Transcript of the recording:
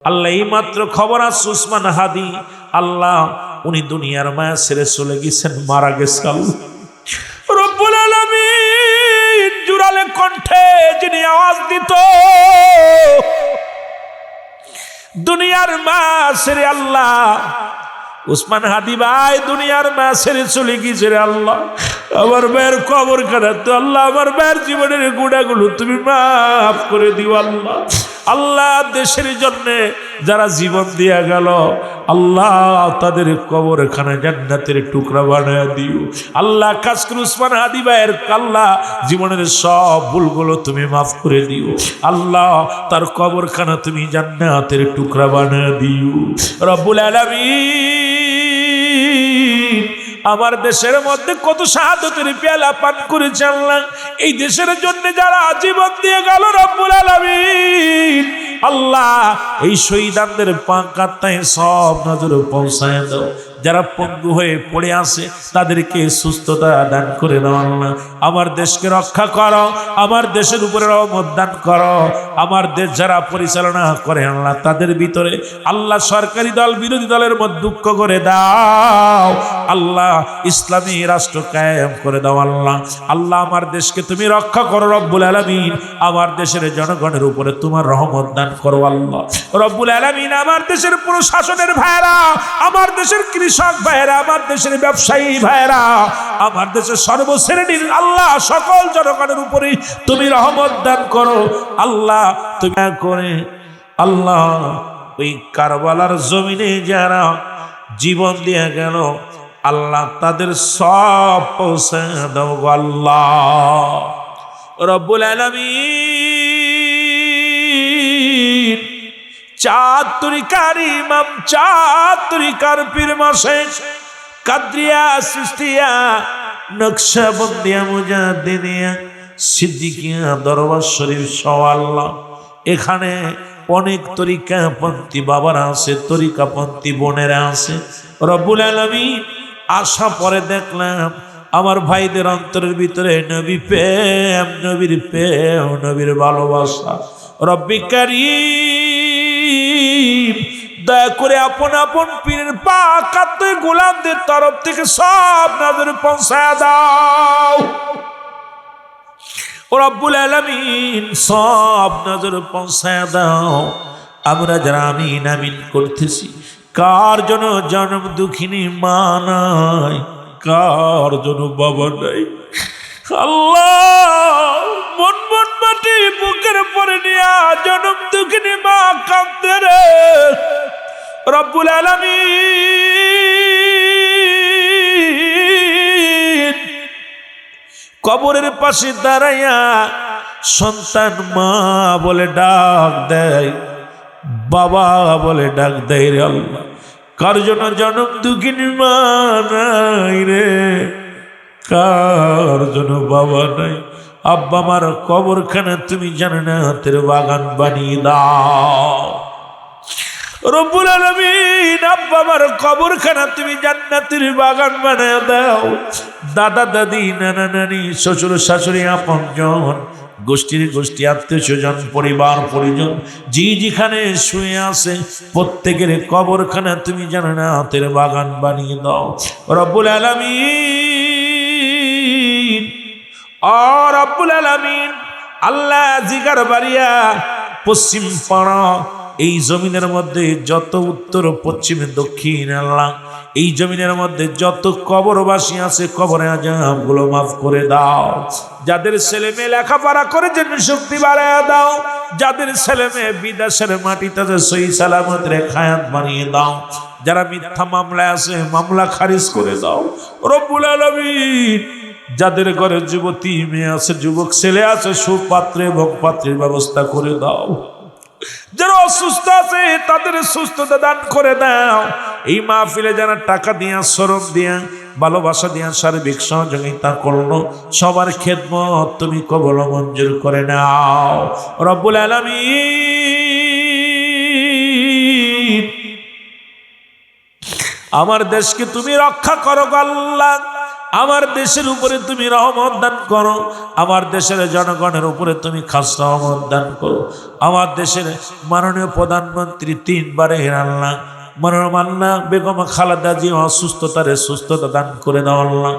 আল্লাহ এই মাত্র খবর আছে উসমান হাদি আল্লাহ উনি দুনিয়ার মায়া ছেড়ে চলে গেছেন, মারা গেছেন। রব্বুল আলামিন জুরালে কণ্ঠে যিনি আওয়াজ দিত দুনিয়ার মায়া ছেড়ে, আল্লাহ উসমান হাদি ভাই দুনিয়ার মায়া ছেড়ে চলে গেছে রে আল্লাহ। আমার ভাইয়ের কবর খানা তো আল্লাহ আমার ভাইয়ের জীবনের গুণাগুলো তুমি মাফ করে দিও আল্লাহ। আল্লাহ দেশের জন্য যারা জীবন দিয়া গেল আল্লাহ তাদের কবরখানা জান্নাতের টুকরা বানায় দিও আল্লাহ। খাস করে উসমান হাদি ভাইয়ের আল্লাহ জীবনের সব ভুলগুলো তুমি মাফ করে দিও আল্লাহ। তার কবরখানা তুমি জান্নাতের টুকরা বানায় দিও রব্বুল আলামিন। আমার দেশের মধ্যে কত শাহাদাতের পেয়ালা পান করেছে আল্লাহ, এই দেশের জন্য যারা জীবন দিয়ে গেল রব্বুল আলামিন আল্লাহ এই শহীদদের পাক কাত্তায় সব নজরে পৌঁছায় দাও। যারা পঙ্গু হয়ে পড়ে আছে তাদেরকে সুস্থতা দান করে দাও আল্লাহ। আমার দেশকে রক্ষা করো, আমার দেশের উপরে রহমত দান করো। আমার দেশ যারা পরিচালনা করে আল্লাহ তাদের ভিতরে আল্লাহ সরকারি দল বিরোধী দলের মধ্যে দুঃখ করে দাও আল্লাহ। ইসলামী রাষ্ট্র কায়েম করে দাও আল্লাহ। আল্লাহ আমার দেশকে তুমি রক্ষা করো রব্বুল আলামিন। আমার দেশের জনগণের উপরে তোমার রহমত দান করো আল্লাহ রব্বুল আলামিন। আমার দেশের প্রশাসনের ভাইরা, আমার দেশের কৃষক ভাইরা, আমার দেশের ব্যবসায়ী ভাইরা, আমার দেশের সর্বশ্রেণীর আল্লাহ সকল জনগণের উপরে তুমি রহমত দান করো আল্লাহ। তুমি করে আল্লাহ ওই কারবালার জমিনে যারা জীবন দিয়ে গেল আল্লাহ তাদের সব পৌঁছে দাও আল্লাহ রব্বুল আলামিন। চাঁদ তরিকার ইমাম, চাঁদ তরিকার পীর মাসে কাদরিয়া সিস্তিয়া নকশবন্দিয়া মুজাদ্দিদিয়া সিদ্দিকিয়া দরবার শরীফ সহ আল্লাহ এখানে অনেক তরিকাপন্থী বাবারা আছে, তরিকাপন্থী বোনেরা আছে রব্বুল আলামিন। আশা পরে দেখলাম আমার ভাইদের অন্তরের ভিতরে নবী প্রেম, নবীর প্রেম, নবীর ভালোবাসা। রব্বি কারীম দয়া করে আপন আপন পীরের পাক কাত্তায় গোলামদের তরফ থেকে সব নজরে পৌঁছায় দাও রব্বুল আলামিন, সব নজরে পৌঁছায় দাও। আমরা যারা আমিন আমিন করতেছি কার জন্য জন্ম দুঃখিনী মা নাই, কার জন্য বাবা নাই আল্লাহ। মন মন মাটি বুকের পরে নিয়া জন্ম দুঃখিনী মা কাঁদতে রে রব্বুল আলামিন। কবরের পাশে দাঁড়াইয়া সন্তান মা বলে ডাক দেয়, বাবা বলে ডাক দেয় রে আল্লাহ। কার জন্য জনম দুঃখিনী মা নাই রে, কার জন্য বাবা নাই। আব্বা আমার কবরখানা তুমি জান্নাতের বাগান বানিয়ে দাও রব্বুল আলামিন। আব্বা আমার কবরখানা তুমি জান্নাতের বাগান বানিয়ে দাও। দাদা দাদি, নানা নানি, শ্বশুর শাশুড়ি, আপনজন, গোষ্ঠীর গোষ্ঠী, আত্মীয় স্বজন, পরিবার পরিজন জি যেখানে শুয়ে আছে প্রত্যেকের কবরখানা তুমি জান্নাতের বাগান বানিয়ে দাও রব্বুল আলামিন। ও রব্বুল আলামিন আল্লাহ জিগার বাড়িয়া পশ্চিম পাড়া এই জমিনের মধ্যে যত উত্তর পশ্চিমে দক্ষিণ আল্লাহ এই জমিনের মধ্যে যত কবরবাসী আছে কবরে আযাবগুলো মাফ করে দাও। যাদের ছেলে মেয়ে লেখাপড়া করে জন্য শক্তি বাড়ায় দাও। যাদের ছেলে মেয়ে বিদেশের মাটিতে সহি সালামত রেখে হায়াত বানিয়ে দাও। যারা মিথ্যা মামলায় আছে মামলা খারিজ করে দাও রব্বুল আলামিন। যাদের ঘরে যুবতী মেয়ে আছে, যুবক ছেলে আছে, সুপাত্র এবং পাত্রীর ব্যবস্থা করে দাও। যারা অসুস্থ আছে তাদের সুস্থতা দান করে দাও। এই মাহফিলে যারা টাকা দিয়া, শ্রম দিয়া, ভালোবাসা দিয়া সার্বিক সহযোগিতা করলো সবার খেদমত তুমি কবুল মঞ্জুর করে নাও রব্বুল আলামিন। আমার দেশকে তুমি রক্ষা করো আল্লাহ। আমার দেশের উপরে তুমি রহমত দান করো, আমার দেশের জনগণের উপরে তুমি খাস রহমত দান করো। আমার দেশের মাননীয় প্রধানমন্ত্রী 3 বারে আল্লাহ মনোরম আল্লাহ বেগম খালেদা জিয়া অসুস্থতারে সুস্থতা দান করে দাও আল্লাহ।